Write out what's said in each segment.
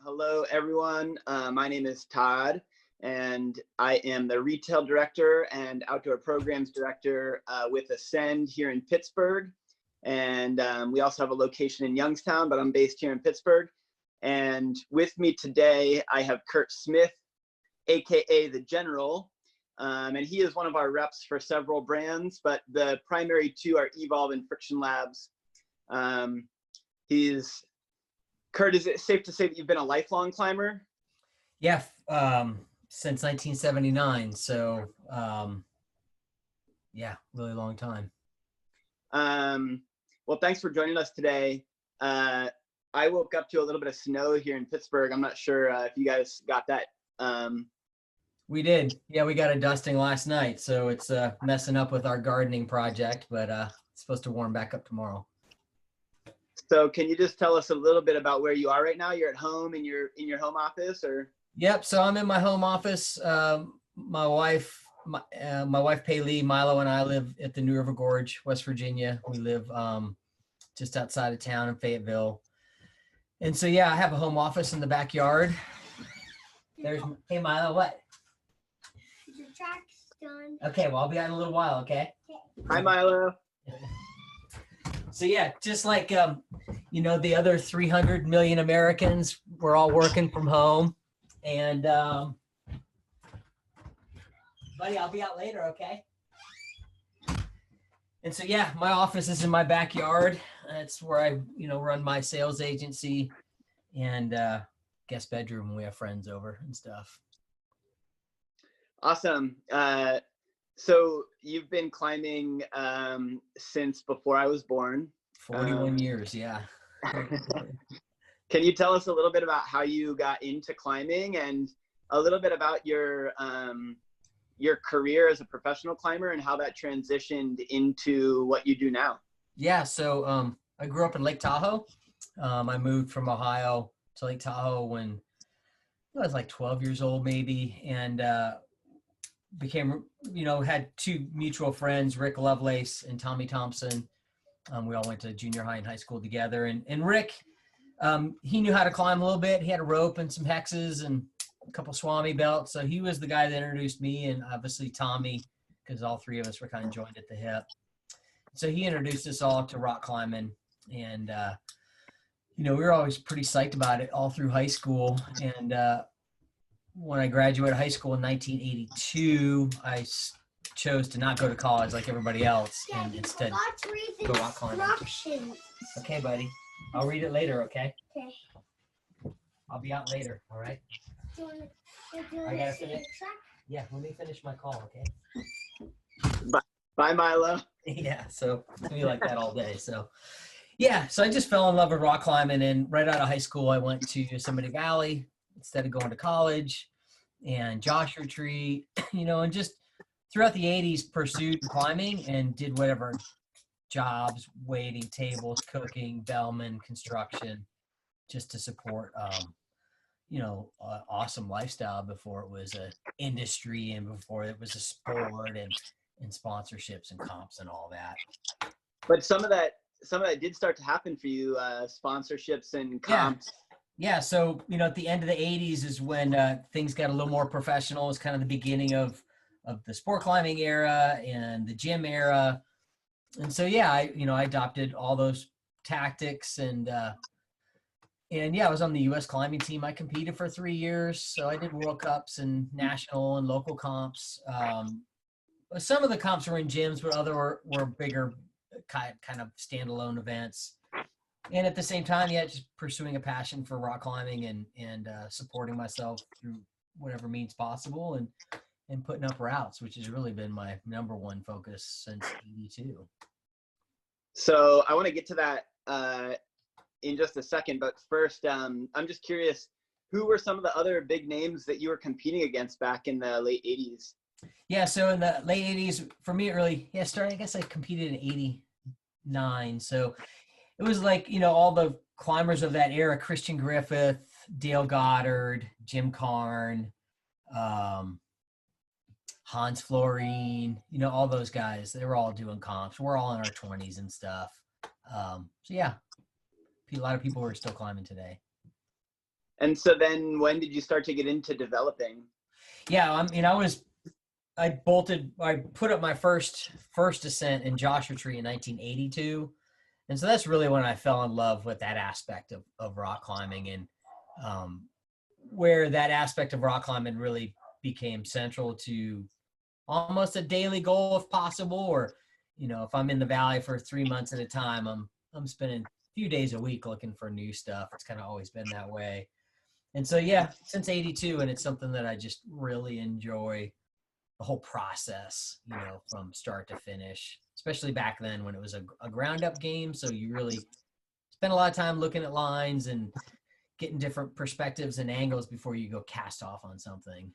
Hello, everyone. My name is Todd, and I am the retail director and outdoor programs director with Ascend here in Pittsburgh. And we also have a location in Youngstown, but I'm based here in Pittsburgh. And with me today, I have Kurt Smith, AKA the General. And he is one of our reps for several brands, but the primary two are Evolve and Friction Labs. Kurt, is it safe to say that you've been a lifelong climber? Yeah, since 1979. So, yeah, really long time. Well, thanks for joining us today. I woke up to a little bit of snow here in Pittsburgh. I'm not sure if you guys got that. We did. Yeah, we got a dusting last night. So it's messing up with our gardening project, but it's supposed to warm back up tomorrow. So can you just tell us a little bit about where you are right now? You're at home in your home office, or? Yep. So I'm in my home office. My wife Paylee, Milo, and I live at the New River Gorge, West Virginia. We live just outside of town in Fayetteville. And so, yeah, I have a home office in the backyard. Hey, Milo, what? The track's done. Okay, well, I'll be out in a little while, okay? Hi, Milo. So yeah, just like, the other 300 million Americans, we're all working from home. And, buddy, I'll be out later, okay? And so, yeah, my office is in my backyard. That's where I, run my sales agency and guest bedroom when we have friends over and stuff. Awesome. So you've been climbing since before I was born. 41 years, yeah. Can you tell us a little bit about how you got into climbing and a little bit about your career as a professional climber and how that transitioned into what you do now? Yeah, so I grew up in Lake Tahoe. I moved from Ohio to Lake Tahoe when I was like 12 years old maybe, and had two mutual friends, Rick Lovelace and Tommy Thompson. We all went to junior high and high school together. And Rick, he knew how to climb a little bit. He had a rope and some hexes and a couple Swami belts. So he was the guy that introduced me, and obviously Tommy, because all three of us were kind of joined at the hip. So he introduced us all to rock climbing. And, we were always pretty psyched about it all through high school. And when I graduated high school in 1982, I chose to not go to college like everybody else and instead go rock climbing. Okay, buddy. I'll read it later, okay? Okay. I'll be out later, all right? I gotta finish. Yeah, let me finish my call, okay? Bye, Milo. Yeah, so we like that all day. So, yeah, so I just fell in love with rock climbing, and right out of high school, I went to Yosemite Valley instead of going to college, and Joshua Tree, and just throughout the 80s pursued climbing and did whatever jobs, waiting tables, cooking, bellman, construction, just to support, awesome lifestyle before it was an industry and before it was a sport and sponsorships and comps and all that. But some of that did start to happen for you, sponsorships and comps. Yeah. So, at the end of the 80s is when things got a little more professional. It was kind of the beginning of the sport climbing era and the gym era. And so, yeah, I adopted all those tactics and yeah, I was on the U.S. climbing team. I competed for 3 years. So I did World Cups and national and local comps. Some of the comps were in gyms, but other were bigger kind of standalone events. And at the same time, yeah, just pursuing a passion for rock climbing and supporting myself through whatever means possible and putting up routes, which has really been my number one focus since 82. So I want to get to that in just a second, but first, I'm just curious, who were some of the other big names that you were competing against back in the late 80s? Yeah, so in the late 80s, for me, I guess I competed in 89. So it was like, all the climbers of that era, Christian Griffith, Dale Goddard, Jim Carn, Hans Florine, all those guys, they were all doing comps. We're all in our 20s and stuff. So yeah, a lot of people are still climbing today. And so then when did you start to get into developing? Yeah, I put up my first ascent in Joshua Tree in 1982. And so that's really when I fell in love with that aspect of rock climbing, and where that aspect of rock climbing really became central to almost a daily goal if possible, or, if I'm in the valley for 3 months at a time, I'm spending a few days a week looking for new stuff. It's kind of always been that way. And so, yeah, since 82, and it's something that I just really enjoy the whole process, from start to finish, especially back then when it was a ground up game. So you really spend a lot of time looking at lines and getting different perspectives and angles before you go cast off on something.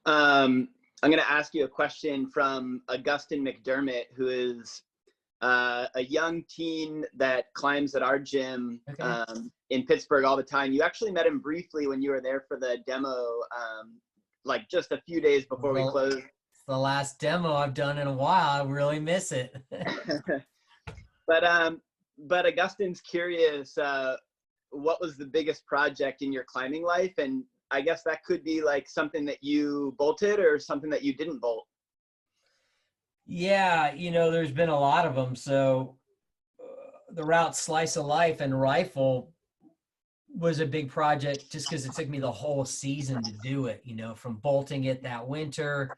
I'm going to ask you a question from Augustin McDermott, who is a young teen that climbs at our gym in Pittsburgh all the time. You actually met him briefly when you were there for the demo, like just a few days before we closed. It's the last demo I've done in a while. I really miss it. But Augustin's curious, what was the biggest project in your climbing life? And I guess that could be like something that you bolted or something that you didn't bolt. Yeah, there's been a lot of them. So the route Slice of Life and Rifle was a big project just because it took me the whole season to do it, from bolting it that winter,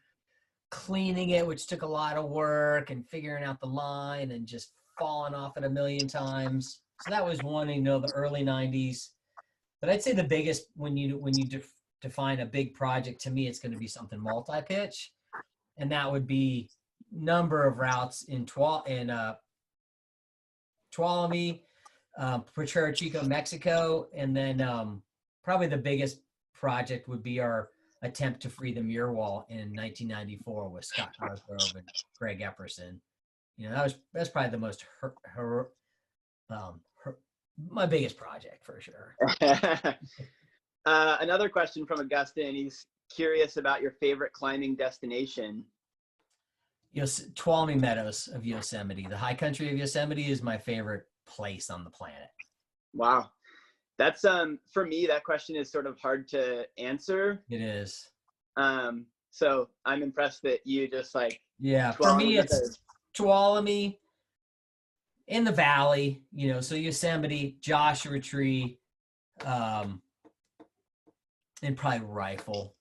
cleaning it, which took a lot of work, and figuring out the line and just falling off it a million times. So that was one, the early 90s. But I'd say the biggest, when you define a big project, to me, it's going to be something multi-pitch. And that would be number of routes in Tuolumne, Potrero Chico, Mexico. And then probably the biggest project would be our attempt to free the Muir Wall in 1994 with Scott Cosgrove and Greg Epperson. That's probably the most my biggest project for sure. Another question from Augustin. He's curious about your favorite climbing destination. Tuolumne Meadows of Yosemite. The high country of Yosemite is my favorite place on the planet. Wow. That's for me, that question is sort of hard to answer. It is. So I'm impressed that you just like, for me it's Tuolumne in the valley, so Yosemite, Joshua Tree, and probably Rifle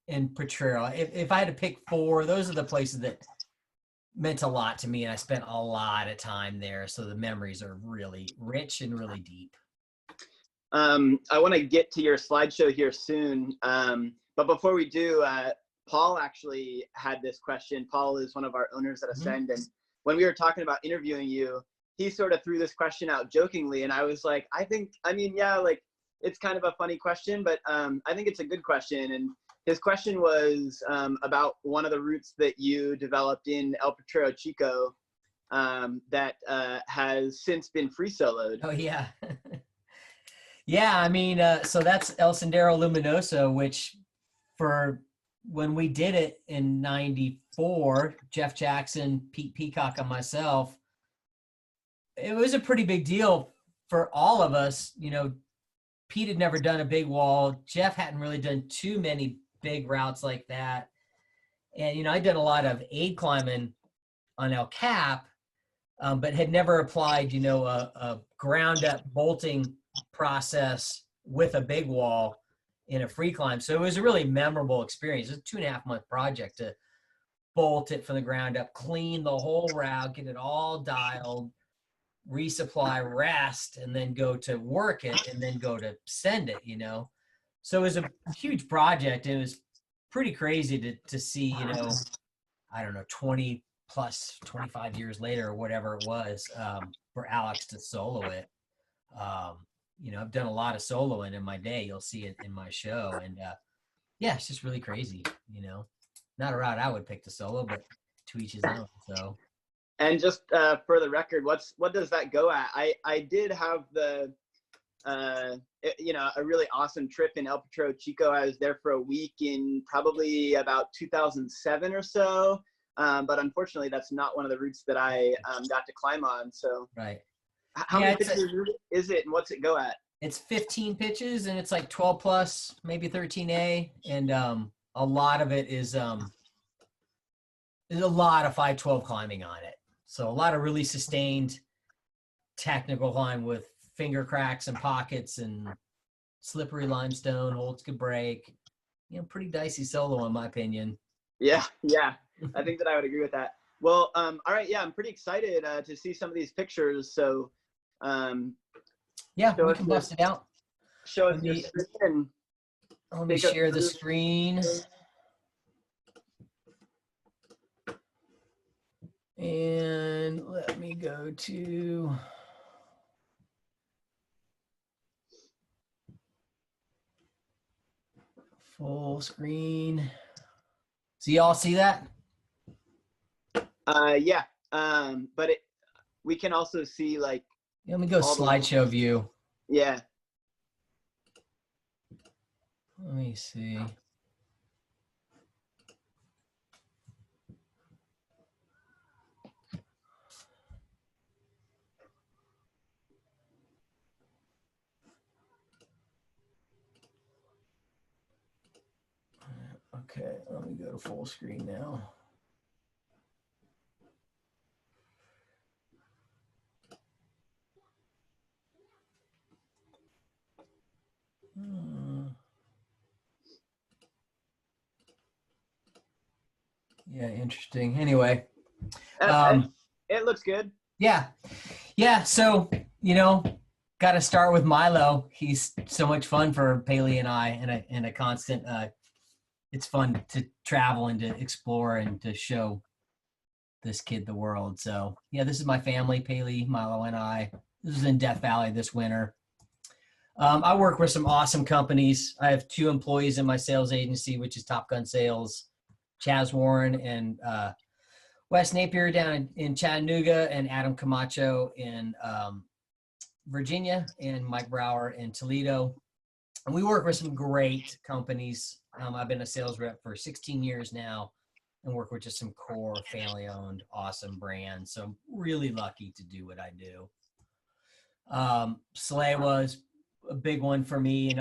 and Potrero. If I had to pick 4, those are the places that meant a lot to me, and I spent a lot of time there. So the memories are really rich and really deep. I want to get to your slideshow here soon. But before we do, Paul actually had this question. Paul is one of our owners at Ascend. And when we were talking about interviewing you, he sort of threw this question out jokingly. And I was like, it's kind of a funny question, but I think it's a good question. And his question was about one of the routes that you developed in El Potrero Chico that has since been free soloed. Oh, yeah. Yeah, so that's El Sendero Luminoso, which for when we did it in 94, Jeff Jackson, Pete Peacock, and myself, it was a pretty big deal for all of us. Pete had never done a big wall. Jeff hadn't really done too many big routes like that. And, I'd done a lot of aid climbing on El Cap, but had never applied, a ground up bolting process with a big wall in a free climb. So it was a really memorable experience. It was a 2.5-month project to bolt it from the ground up, clean the whole route, get it all dialed, resupply, rest, and then go to work it, and then go to send it, So it was a huge project. It was pretty crazy to see, 20 plus 25 years later or whatever it was, for Alex to solo it. I've done a lot of soloing in my day. You'll see it in my show. And it's just really crazy, Not a route I would pick to solo, but to each his own. So. And just for the record, what does that go at? I did have a really awesome trip in El Potrero Chico. I was there for a week in probably about 2007 or so. But unfortunately, that's not one of the routes that I got to climb on. So right. How many pitches is it, and what's it go at? It's 15 pitches and it's like 12 plus, maybe 13A. And a lot of it is there's a lot of 512 climbing on it. So a lot of really sustained technical climb with finger cracks and pockets and slippery limestone, holds could break. Pretty dicey solo in my opinion. Yeah. I think that I would agree with that. Well, all right. Yeah, I'm pretty excited to see some of these pictures. So, yeah, we can bust it out. Show us your screen. Let me share the screen. And let me go to full screen. So y'all see that? Yeah. But we can also see like. Let me go slideshow view. Yeah. Let me see. Okay, let me go to full screen now. Yeah, interesting. Anyway, it looks good. Yeah. So, got to start with Milo. He's so much fun for Paley and I, and a constant. It's fun to travel and to explore and to show this kid the world. So, yeah, this is my family, Paley, Milo, and I. This is in Death Valley this winter. I work with some awesome companies. I have 2 employees in my sales agency, which is Top Gun Sales, Chaz Warren and Wes Napier down in Chattanooga, and Adam Camacho in Virginia, and Mike Brower in Toledo. And we work with some great companies. I've been a sales rep for 16 years now and work with just some core family-owned awesome brands. So I'm really lucky to do what I do. Salewa is a big one for me.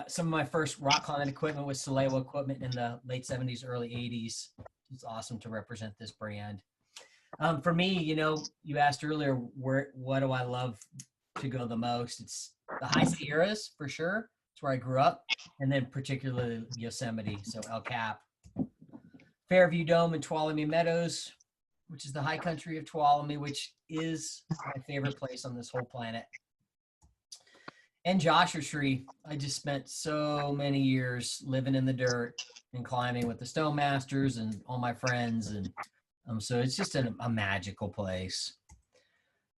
Some of my first rock climbing equipment was Salewa equipment in the late 70s, early 80s. It's awesome to represent this brand. For me, you asked earlier, what do I love to go the most? It's the High Sierras for sure. It's where I grew up, and then particularly Yosemite. So El Cap, Fairview Dome, and Tuolumne Meadows, which is the high country of Tuolumne, which is my favorite place on this whole planet. And Joshua Tree. I just spent so many years living in the dirt and climbing with the Stone Masters and all my friends. And so it's just a magical place.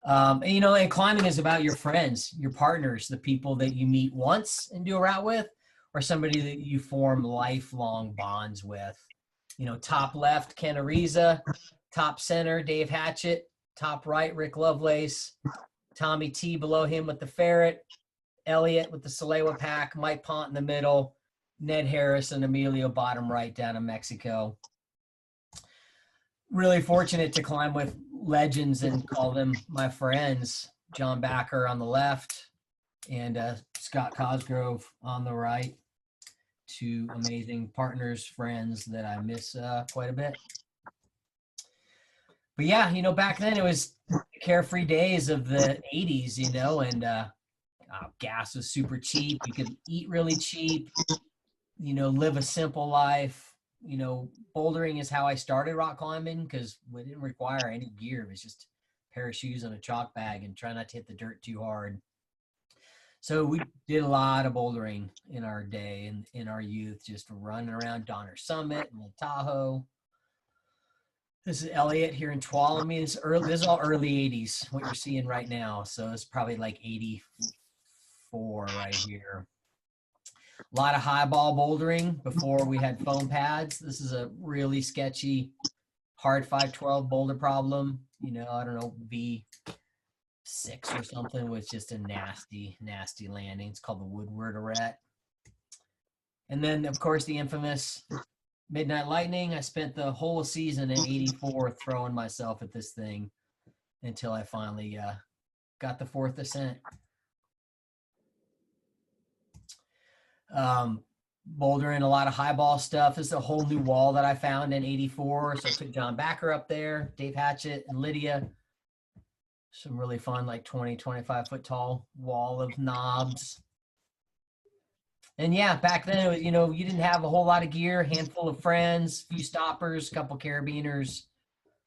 And climbing is about your friends, your partners, the people that you meet once and do a route with, or somebody that you form lifelong bonds with. Top left, Ken Ariza, top center, Dave Hatchett, top right, Rick Lovelace, Tommy T below him with the Ferret, Elliott with the Salewa pack, Mike Pont in the middle, Ned Harris and Emilio bottom right down in Mexico. Really fortunate to climb with legends and call them my friends. John Backer on the left and Scott Cosgrove on the right. 2 amazing partners, friends that I miss quite a bit. But yeah, back then it was carefree days of the 80s, and gas was super cheap. You could eat really cheap, live a simple life. Bouldering is how I started rock climbing because we didn't require any gear. It was just a pair of shoes and a chalk bag and try not to hit the dirt too hard. So we did a lot of bouldering in our day and in our youth, just running around Donner Summit and Lake Tahoe. This is Elliott here in Tuolumne. This is all early 80s, what you're seeing right now. So it's probably like 84 right here. A lot of highball bouldering before we had foam pads. This is a really sketchy, hard 512 boulder problem. I don't know, V6 or something with just a nasty, nasty landing. It's called the Woodward Arret. And then, of course, the infamous Midnight Lightning. I spent the whole season in 84 throwing myself at this thing until I finally got the 4th ascent. Bouldering a lot of highball stuff. This is a whole new wall that I found in 84. So I took John Backer up there, Dave Hatchett and Lydia. Some really fun, like 20, 25 foot tall wall of knobs. And yeah, back then, it was, you know, you didn't have a whole lot of gear, handful of friends, few stoppers, couple carabiners,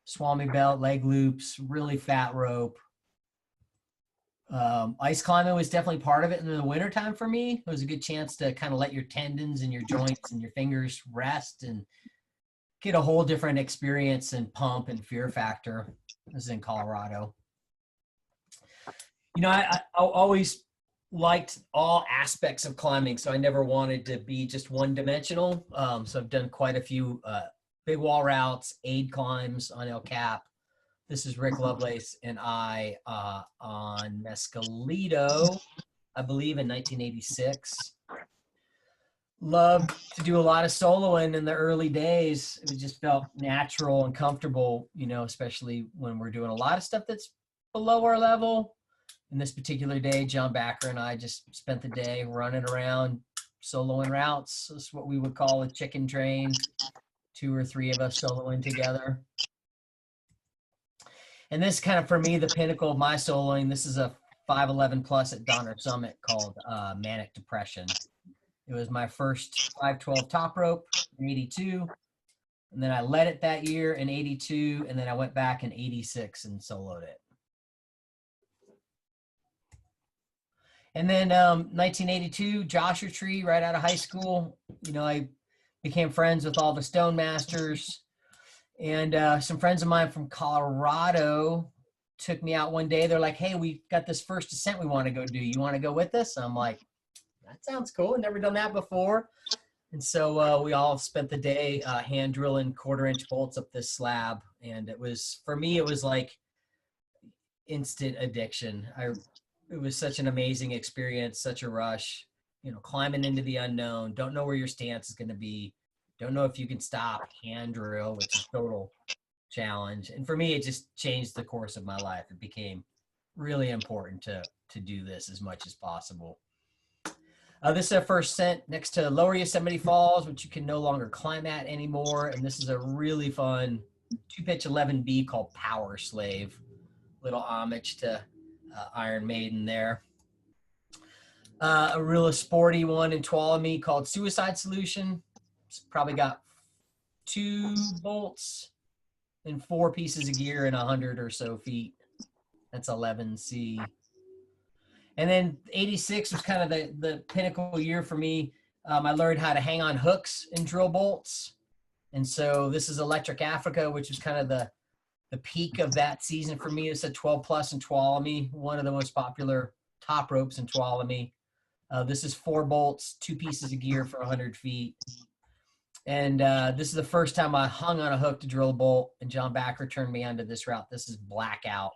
Swami belt, leg loops, really fat rope. Ice climbing was definitely part of it in the wintertime for me. It was a good chance to kind of let your tendons and your joints and your fingers rest and get a whole different experience and pump and fear factor. This is in Colorado. You know, I always liked all aspects of climbing, so I never wanted to be just one dimensional. So I've done quite a few big wall routes, aid climbs on El Cap. This is Rick Lovelace and I on Mescalito, I believe in 1986. Loved to do a lot of soloing in the early days. It just felt natural and comfortable, you know, especially when we're doing a lot of stuff that's below our level. In this particular day, John Backer and I just spent the day running around soloing routes. This is what we would call a chicken train. 2 or 3 of us soloing together. And this kind of, for me, the pinnacle of my soloing. This is a 511 plus at Donner Summit called Manic Depression. It was my first 512 top rope in 82. And then I led it that year in 82. And then I went back in 86 and soloed it. And then 1982, Joshua Tree, right out of high school. You know, I became friends with all the Stone Masters. And some friends of mine from Colorado took me out one day. They're like, hey, we got this first descent we want to go do. You want to go with us? I'm like, that sounds cool. I've never done that before. And so we all spent the day hand drilling 1/4-inch bolts up this slab. And it was, for me, it was like instant addiction. It was such an amazing experience, such a rush, you know, climbing into the unknown, don't know where your stance is going to be, don't know if you can stop, hand drill, which is total challenge. And for me, it just changed the course of my life. It became really important to do this as much as possible. This is our first ascent next to Lower Yosemite Falls, which you can no longer climb at anymore. And this is a really fun 2-pitch 11B called Power Slave. Little homage to Iron Maiden there. A real sporty one in Tuolumne called Suicide Solution. It's probably got 2 bolts and 4 pieces of gear and 100 or so feet. That's 11C. And then 86 was kind of the pinnacle year for me. I learned how to hang on hooks and drill bolts. And so this is Electric Africa, which is kind of the peak of that season for me. It's a 12 plus in Tuolumne, one of the most popular top ropes in Tuolumne. This is 4 bolts, 2 pieces of gear for 100 feet. And this is the first time I hung on a hook to drill a bolt, and John Backer turned me onto this route. This is Blackout.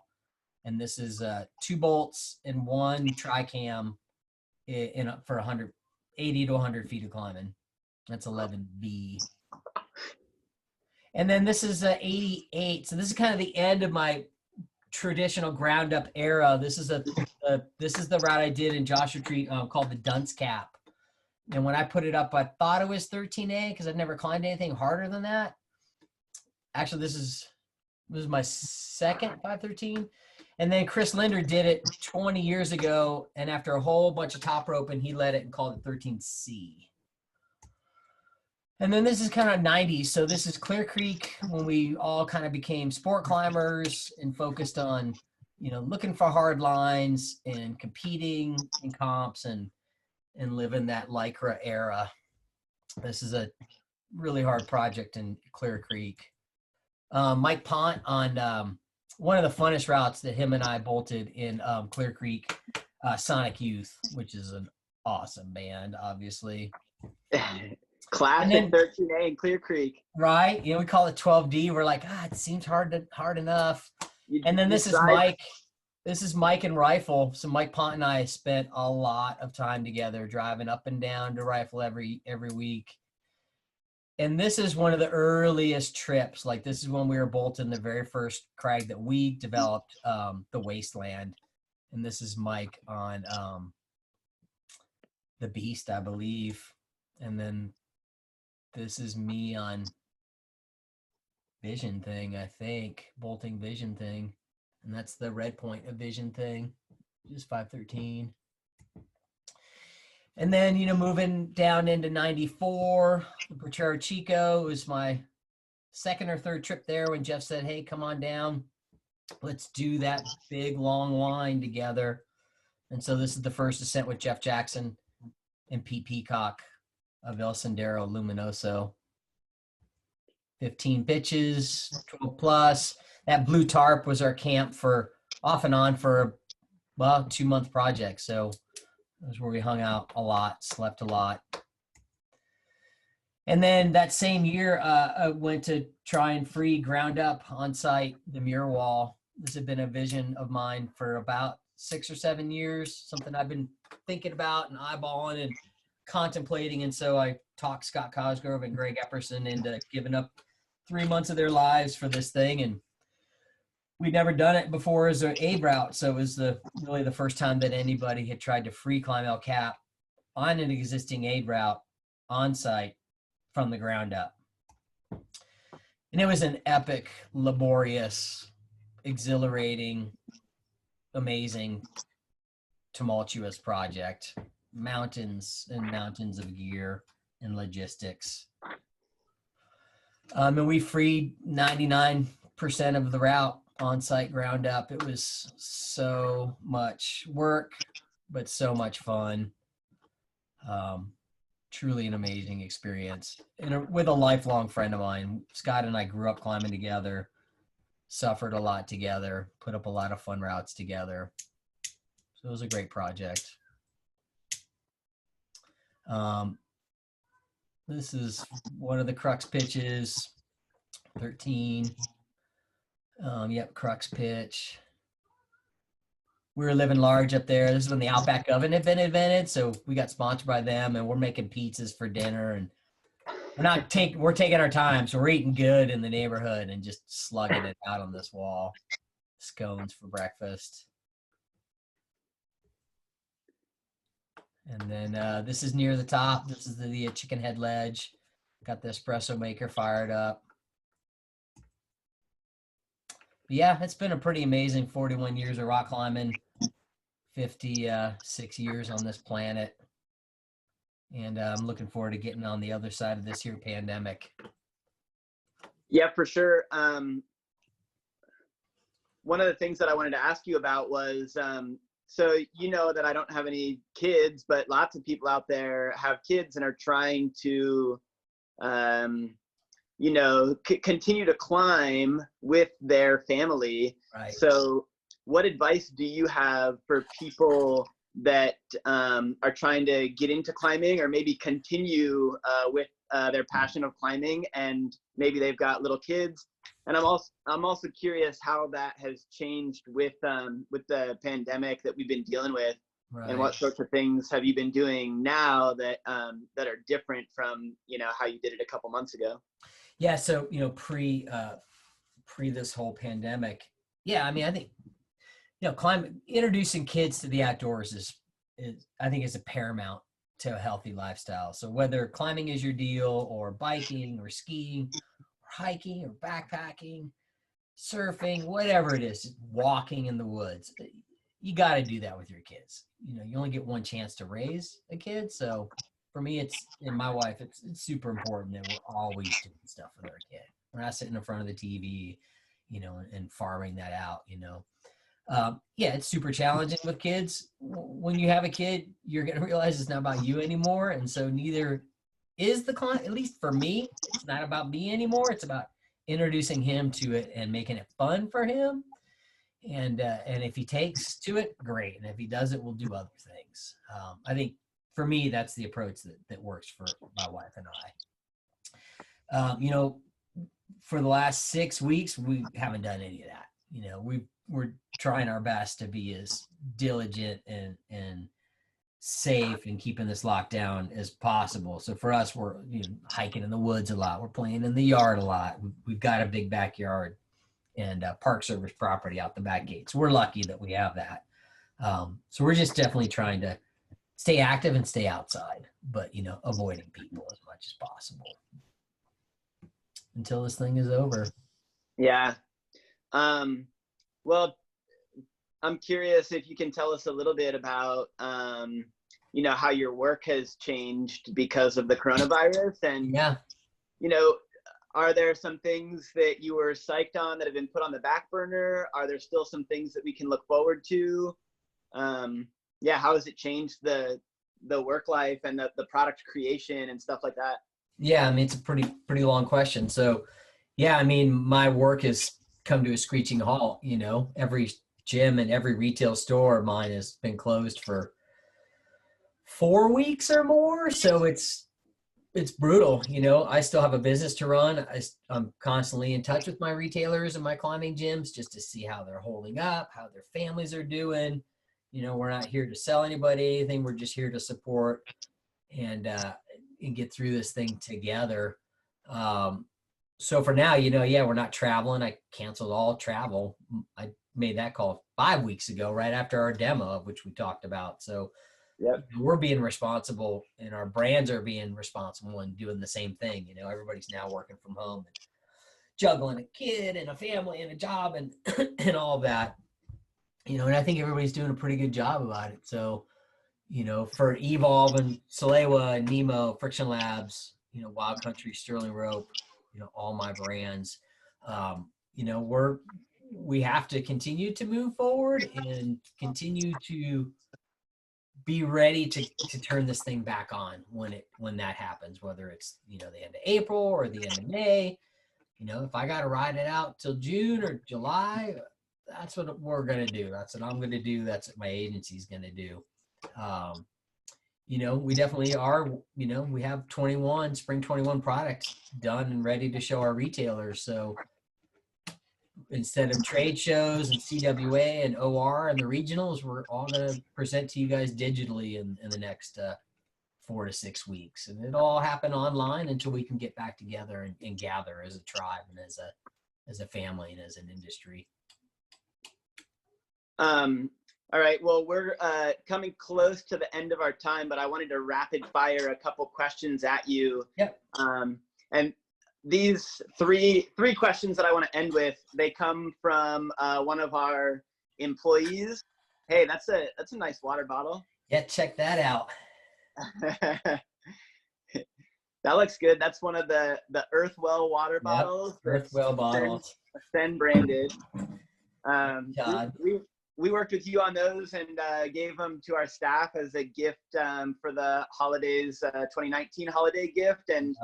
And this is 2 bolts and 1 tri-cam for 80 to 100 feet of climbing. That's 11B. And then this is 88. So this is kind of the end of my traditional ground up era. This is the route I did in Joshua Tree called the Dunce Cap. And when I put it up, I thought it was 13A because I'd never climbed anything harder than that. Actually, this was my second 513. And then Chris Linder did it 20 years ago. And after a whole bunch of top roping, he led it and called it 13C. And then this is kind of 90s. So this is Clear Creek when we all kind of became sport climbers and focused on, you know, looking for hard lines and competing in comps and living that Lycra era. This is a really hard project in Clear Creek. Mike Pont on one of the funnest routes that him and I bolted in Clear Creek, Sonic Youth, which is an awesome band, obviously. Classic 13A in Clear Creek. Right. You know, we call it 12D. We're like, it seems hard enough. And then this is Mike. This is Mike and Rifle. So Mike Pont and I spent a lot of time together driving up and down to Rifle every week. And this is one of the earliest trips. Like this is when we were bolting the very first crag that we developed, the Wasteland. And this is Mike on the Beast, I believe. And then this is me on Vision Thing, I think, bolting Vision Thing. And that's the red point of Vision Thing, just 513. And then, moving down into 94, the Potrero Chico was my second or third trip there when Jeff said, hey, come on down. Let's do that big long line together. And so this is the first ascent with Jeff Jackson and Pete Peacock of El Sendero Luminoso. 15 pitches, 12 plus. That blue tarp was our camp for off and on for, 2-month project. So that was where we hung out a lot, slept a lot. And then that same year, I went to try and free ground up on site the muir wall. This had been a vision of mine for about 6 or 7 years, something I've been thinking about and eyeballing and contemplating. And so I talked Scott Cosgrove and Greg Epperson into giving up 3 months of their lives for this thing. And we'd never done it before as an Abe route. So it was really the first time that anybody had tried to free climb El Cap on an existing aid route on site from the ground up. And it was an epic, laborious, exhilarating, amazing, tumultuous project. Mountains and mountains of gear and logistics. And we freed 99% of the route on site ground up. It was so much work, but so much fun. Truly an amazing experience. And with a lifelong friend of mine, Scott and I grew up climbing together, suffered a lot together, put up a lot of fun routes together. So it was a great project. This is one of the crux pitches, 13. Crux pitch. We were living large up there. This is when the Outback oven had been invented, so we got sponsored by them, and we're making pizzas for dinner, and we're taking our time, so we're eating good in the neighborhood and just slugging it out on this wall. Scones for breakfast. And then this is near the top. This is the chicken head ledge. Got the espresso maker fired up. But yeah, it's been a pretty amazing 41 years of rock climbing, 56 years on this planet. And I'm looking forward to getting on the other side of this here pandemic. Yeah, for sure. One of the things that I wanted to ask you about was, so you know that I don't have any kids, but lots of people out there have kids and are trying to, continue to climb with their family. Right. So what advice do you have for people that are trying to get into climbing or maybe continue with their passion of climbing, and maybe they've got little kids? And I'm also curious how that has changed with the pandemic that we've been dealing with. Right. And what sorts of things have you been doing now that that are different from how you did it a couple months ago? Yeah, so pre this whole pandemic, yeah, I mean, I think introducing kids to the outdoors is I think is a paramount to a healthy lifestyle. So whether climbing is your deal, or biking, or skiing, or hiking, or backpacking, surfing, whatever it is, walking in the woods, you got to do that with your kids. You only get one chance to raise a kid. So for me, and my wife, it's super important that we're always doing stuff with our kid. We're not sitting in front of the TV, and farming that out, Yeah, it's super challenging with kids. When you have a kid, you're going to realize it's not about you anymore. And so neither is the client, at least for me, it's not about me anymore. It's about introducing him to it and making it fun for him. And if he takes to it, great. And if he doesn't, we'll do other things. I think for me, that's the approach that works for my wife and I. For the last 6 weeks, we haven't done any of that. We're trying our best to be as diligent and safe and keeping this lockdown as possible. So for us, we're hiking in the woods a lot. We're playing in the yard a lot. We've got a big backyard and Park Service property out the back gate. So we're lucky that we have that. So we're just definitely trying to stay active and stay outside, but avoiding people as much as possible until this thing is over. Yeah. Well, I'm curious if you can tell us a little bit about, how your work has changed because of the coronavirus. And, Yeah. are there some things that you were psyched on that have been put on the back burner? Are there still some things that we can look forward to? How has it changed the work life and the product creation and stuff like that? Yeah, I mean, it's a pretty long question. So, yeah, I mean, my work has come to a screeching halt. Every gym and every retail store of mine has been closed for 4 weeks or more. So it's brutal. I still have a business to run. I'm constantly in touch with my retailers and my climbing gyms just to see how they're holding up, how their families are doing. We're not here to sell anybody anything. We're just here to support and get through this thing together. So for now, we're not traveling. I canceled all travel. I made that call 5 weeks ago, right after our demo, which we talked about. So Yep. we're being responsible, and our brands are being responsible and doing the same thing. Everybody's now working from home and juggling a kid and a family and a job and and all of that. And I think everybody's doing a pretty good job about it. So, for Evolve and Salewa and Nemo, Friction Labs, Wild Country, Sterling Rope, all my brands, we have to continue to move forward and continue to be ready to turn this thing back on when that happens, whether it's, the end of April or the end of May. If I got to ride it out till June or July, that's what we're going to do. That's what I'm going to do. That's what my agency's going to do. We definitely are, we have spring 21 products done and ready to show our retailers. So instead of trade shows and CWA and OR and the regionals, we're all going to present to you guys digitally in the next 4 to 6 weeks. And it'll all happen online until we can get back together and gather as a tribe and as a family and as an industry. All right. Well, we're coming close to the end of our time, but I wanted to rapid fire a couple questions at you. Yep. And these three questions that I want to end with, they come from one of our employees. Hey, that's a nice water bottle. Yeah, check that out. That looks good. That's one of the Earthwell water bottles. Earthwell bottles. Ascend branded. Todd. We worked with you on those and gave them to our staff as a gift for the holidays, 2019 holiday gift, and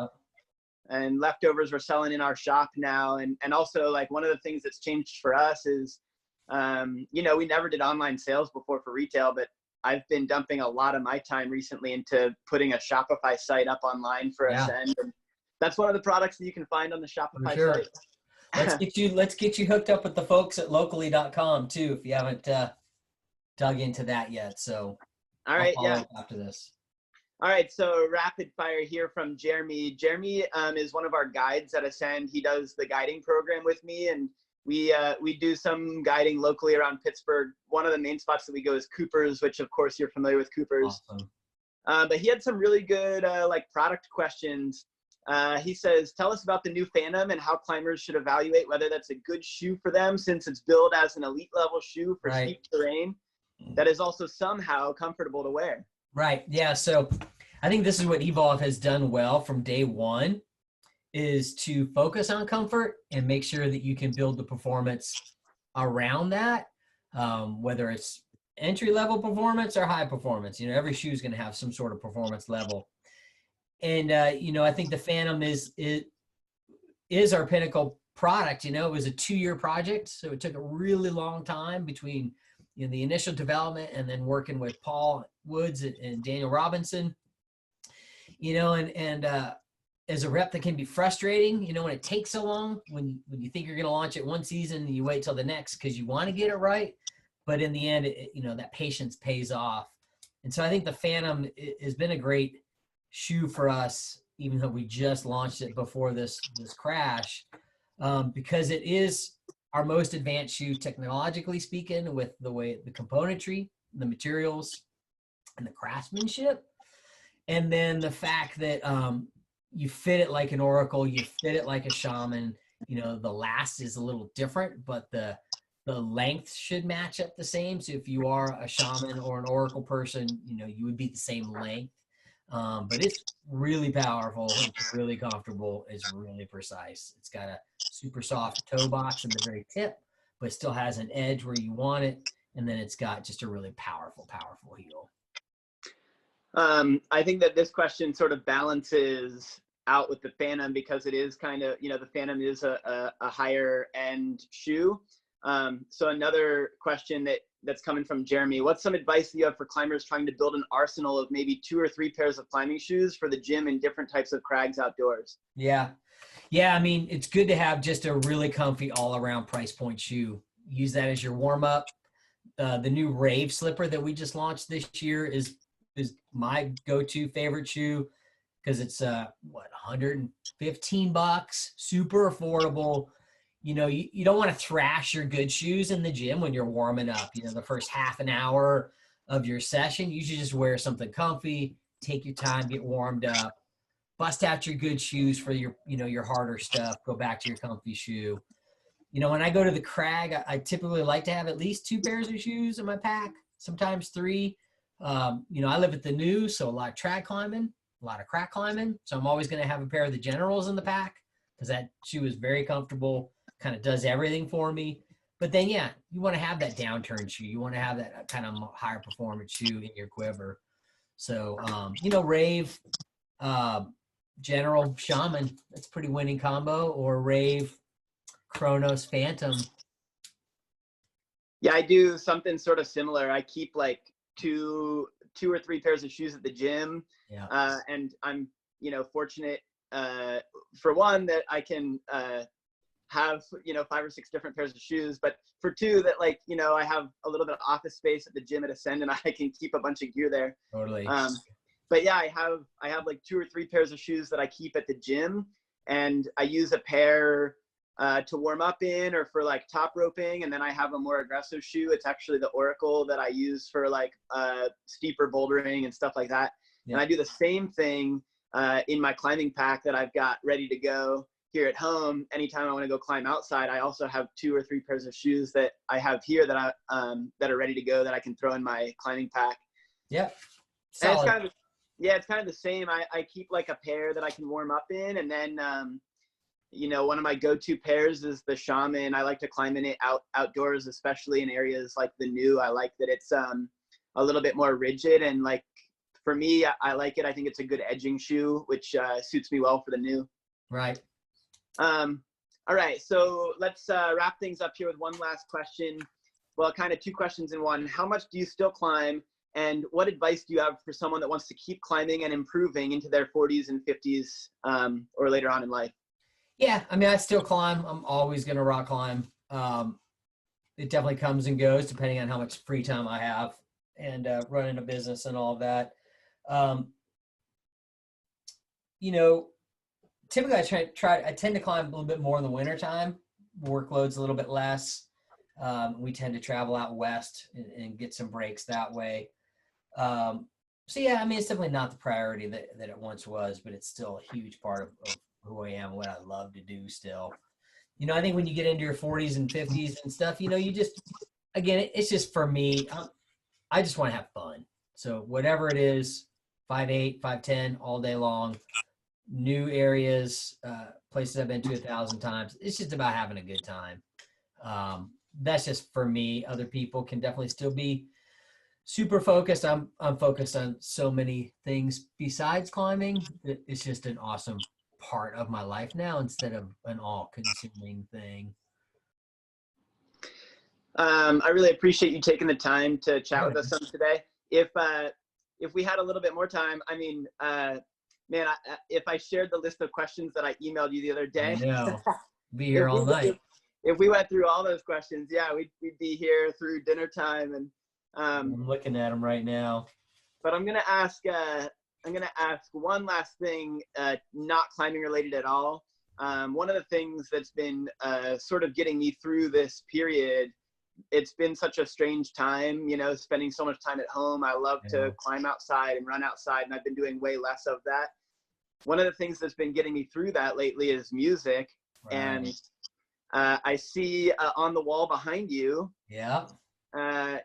leftovers we're selling in our shop now. And also, like, one of the things that's changed for us is, we never did online sales before for retail, but I've been dumping a lot of my time recently into putting a Shopify site up online for Ascend. And that's one of the products that you can find on the Shopify site. Let's get you hooked up with the folks at locally.com too, if you haven't dug into that yet. So all right, after this. All right, so rapid fire here from Jeremy. Jeremy is one of our guides at Ascend. He does the guiding program with me, and we do some guiding locally around Pittsburgh. One of the main spots that we go is Cooper's, which of course you're familiar with Cooper's. Awesome. But he had some really good product questions. He says, tell us about the new Phantom and how climbers should evaluate whether that's a good shoe for them, since it's billed as an elite level shoe for steep terrain that is also somehow comfortable to wear. Right. Yeah. So I think this is what Evolve has done well from day one, is to focus on comfort and make sure that you can build the performance around that, whether it's entry level performance or high performance. Every shoe is going to have some sort of performance level. And, I think the Phantom is our pinnacle product. It was a 2-year project, so it took a really long time between the initial development and then working with Paul Woods and Daniel Robinson. And as a rep, that can be frustrating. When it takes so long, when you think you're going to launch it one season, and you wait till the next because you want to get it right. But in the end, that patience pays off. And so I think the Phantom has been a great shoe for us, even though we just launched it before this crash, because it is our most advanced shoe technologically speaking, with the way the componentry, the materials, and the craftsmanship. And then the fact that you fit it like an oracle, you fit it like a shaman. The last is a little different, but the length should match up the same. So if you are a shaman or an oracle person, you would be the same length. But it's really powerful. It's really comfortable. It's really precise. It's got a super soft toe box in the very tip, but still has an edge where you want it. And then it's got just a really powerful heel. I think that this question sort of balances out with the Phantom, because it is kind of, the Phantom is a higher end shoe. So another question that's coming from Jeremy: what's some advice that you have for climbers trying to build an arsenal of maybe 2 or 3 pairs of climbing shoes for the gym and different types of crags outdoors? Yeah. I mean, it's good to have just a really comfy all around price point shoe. Use that as your warm up. The new Rave slipper that we just launched this year is my go-to favorite shoe, because it's $115, super affordable. You don't want to thrash your good shoes in the gym when you're warming up. The first half an hour of your session, you should just wear something comfy, take your time, get warmed up, bust out your good shoes for your your harder stuff, go back to your comfy shoe. When I go to the crag, I typically like to have at least 2 pairs of shoes in my pack, sometimes 3. I live at the New, so a lot of trad climbing, a lot of crack climbing. So I'm always going to have a pair of the Generals in the pack, because that shoe is very comfortable, kind of does everything for me. But then, you want to have that downturn shoe. You want to have that kind of higher performance shoe in your quiver. So, Rave, General, Shaman, that's a pretty winning combo, or Rave, Chronos, Phantom. Yeah, I do something sort of similar. I keep like two or 3 pairs of shoes at the gym. Yeah. And I'm, fortunate for one that I can have 5 or 6 different pairs of shoes, but for 2 that I have a little bit of office space at the gym at Ascend, and I can keep a bunch of gear there. Totally. But yeah, I have like 2 or 3 pairs of shoes that I keep at the gym, and I use a pair to warm up in or for like top roping, and then I have a more aggressive shoe. It's actually the Oracle that I use for like steeper bouldering and stuff like that. Yeah. And I do the same thing in my climbing pack that I've got ready to go here at home. Anytime I want to go climb outside, I also have 2 or 3 pairs of shoes that I have here that that are ready to go, that I can throw in my climbing pack. Yeah. And it's kind of the same. I keep like a pair that I can warm up in, and then one of my go-to pairs is the Shaman. I like to climb in it outdoors, especially in areas like the New. I like that it's a little bit more rigid, and like for me, I like it. I think it's a good edging shoe, which suits me well for the New. Right. All right, so let's wrap things up here with one last question. Well, kind of 2 questions in one. How much do you still climb, and what advice do you have for someone that wants to keep climbing and improving into their 40s and 50s or later on in life? Yeah, I mean, I still climb. I'm always going to rock climb. It definitely comes and goes depending on how much free time I have, and running a business and all of that. Typically I tend to climb a little bit more in the wintertime. Workload's a little bit less. We tend to travel out west and get some breaks that way. So yeah, I mean, it's definitely not the priority that it once was, but it's still a huge part of who I am, what I love to do still. I think when you get into your 40s and 50s and stuff, you just, again, it's just for me, I just want to have fun. So whatever it is, 5'8", 5'10", all day long, new areas, places I've been to 1,000 times. It's just about having a good time. That's just for me. Other people can definitely still be super focused. I'm focused on so many things besides climbing. It's just an awesome part of my life now instead of an all-consuming thing. I really appreciate you taking the time to chat with us today. If we had a little bit more time, I mean, man, if I shared the list of questions that I emailed you the other day, I know. Be here all night. If we went through all those questions, yeah, we'd be here through dinner time. And I'm looking at them right now. But I'm gonna ask one last thing, not climbing related at all. One of the things that's been sort of getting me through this period it's been such a strange time, you know, spending so much time at home. I love to climb outside and run outside, and I've been doing way less of that. One of the things that's been getting me through that lately is music. Right. And I see on the wall behind you, Yeah,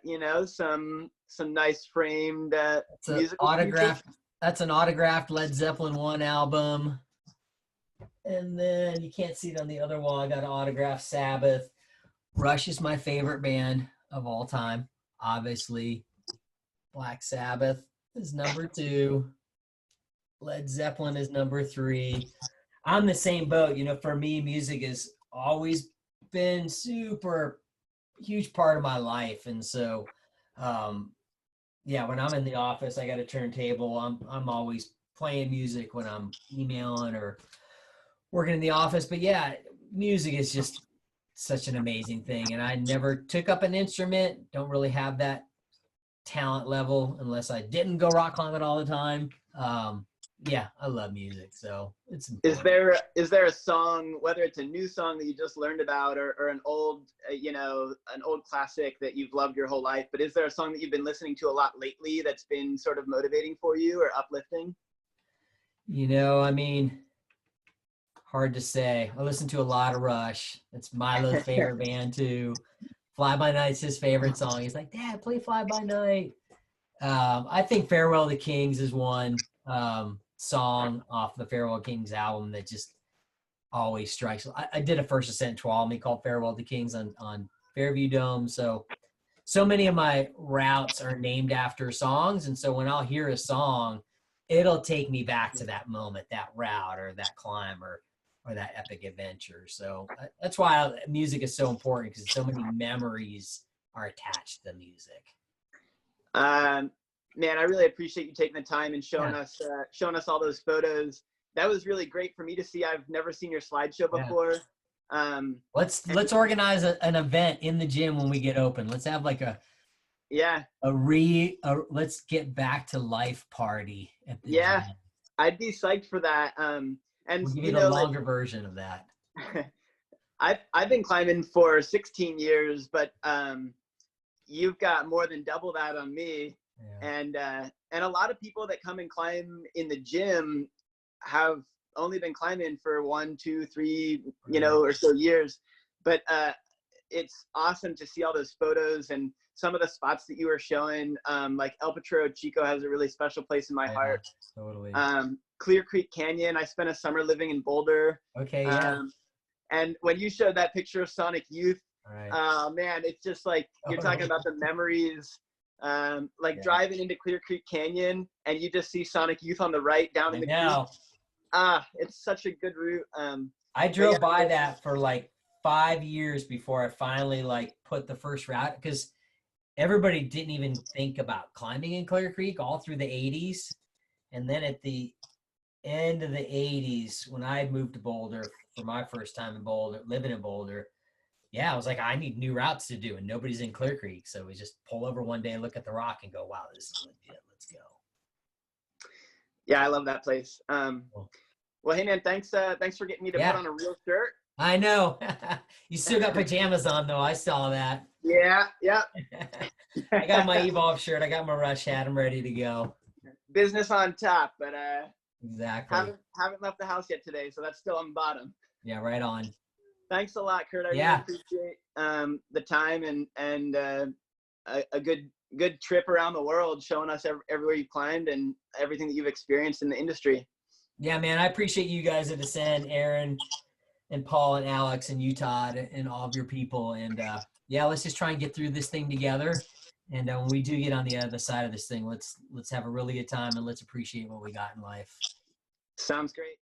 you know, some nice framed it's an musical autographed. That's an autographed Led Zeppelin 1 album. And then you can't see it on the other wall. I got an autographed Sabbath. Rush is my favorite band of all time. Obviously, Black Sabbath is number 2. Led Zeppelin is number 3. I'm the same boat. You know, for me, music has always been super huge part of my life. And so, yeah, when I'm in the office, I got a turntable. I'm always playing music when I'm emailing or working in the office. But yeah, music is just such an amazing thing. And I never took up an instrument. Don't really have that talent level unless I didn't go rock climbing all the time. Yeah, I love music. So it's important. Is there a song, whether it's a new song that you just learned about or an old, you know, an old classic that you've loved your whole life, but is there a song that you've been listening to a lot lately that's been sort of motivating for you or uplifting? You know, I mean, hard to say. I listen to a lot of Rush. It's Milo's favorite band too. Fly By Night's his favorite song. He's like, Dad, play Fly By Night. I think Farewell to Kings is one song off the Farewell Kings album that just always strikes. I did a First Ascent Tuolumne called Farewell to Kings on Fairview Dome. So many of my routes are named after songs. And so when I'll hear a song, it'll take me back to that moment, that route or that climb or that epic adventure. So that's why music is so important, because so many memories are attached to the music. Man, I really appreciate you taking the time and showing us all those photos. That was really great for me to see. I've never seen your slideshow before. Let's organize an event in the gym when we get open. Let's have like let's get back to life party at the gym. I'd be psyched for that. And we'll give you the longer version of that. I've been climbing for 16 years, but you've got more than double that on me. Yeah. And a lot of people that come and climb in the gym have only been climbing for 1, 2, 3, you know, or so years. But it's awesome to see all those photos and some of the spots that you were showing. Like El Potrero Chico has a really special place in my heart. Totally. Clear Creek Canyon, I spent a summer living in Boulder. Okay, yeah. And when you showed that picture of Sonic Youth, man, it's just like you're talking about the memories. Driving into Clear Creek Canyon and you just see Sonic Youth on the right down in the creek. It's such a good route. I drove by that for like 5 years before I finally put the first route, because everybody didn't even think about climbing in Clear Creek all through the 80s. And then at the end of the 80s, when I moved to Boulder for my first time in Boulder, living in Boulder, I was like, I need new routes to do, and nobody's in Clear Creek. So we just pull over one day, look at the rock, and go, wow, this is legit. Let's go. Yeah, I love that place. Cool. Well, hey, man, thanks for getting me to put on a real shirt. I know. You still got pajamas on, though. I saw that. Yeah. I got my Evolve shirt. I got my Rush hat. I'm ready to go. Business on top, but exactly. Haven't left the house yet today, so that's still on the bottom. Yeah, right on. Thanks a lot, Kurt. I really appreciate the time and a good trip around the world, showing us everywhere you've climbed and everything that you've experienced in the industry. Yeah, man, I appreciate you guys at Ascend, Aaron and Paul and Alex and you, Todd, and all of your people. And let's just try and get through this thing together. And when we do get on the other side of this thing, let's have a really good time and let's appreciate what we got in life. Sounds great.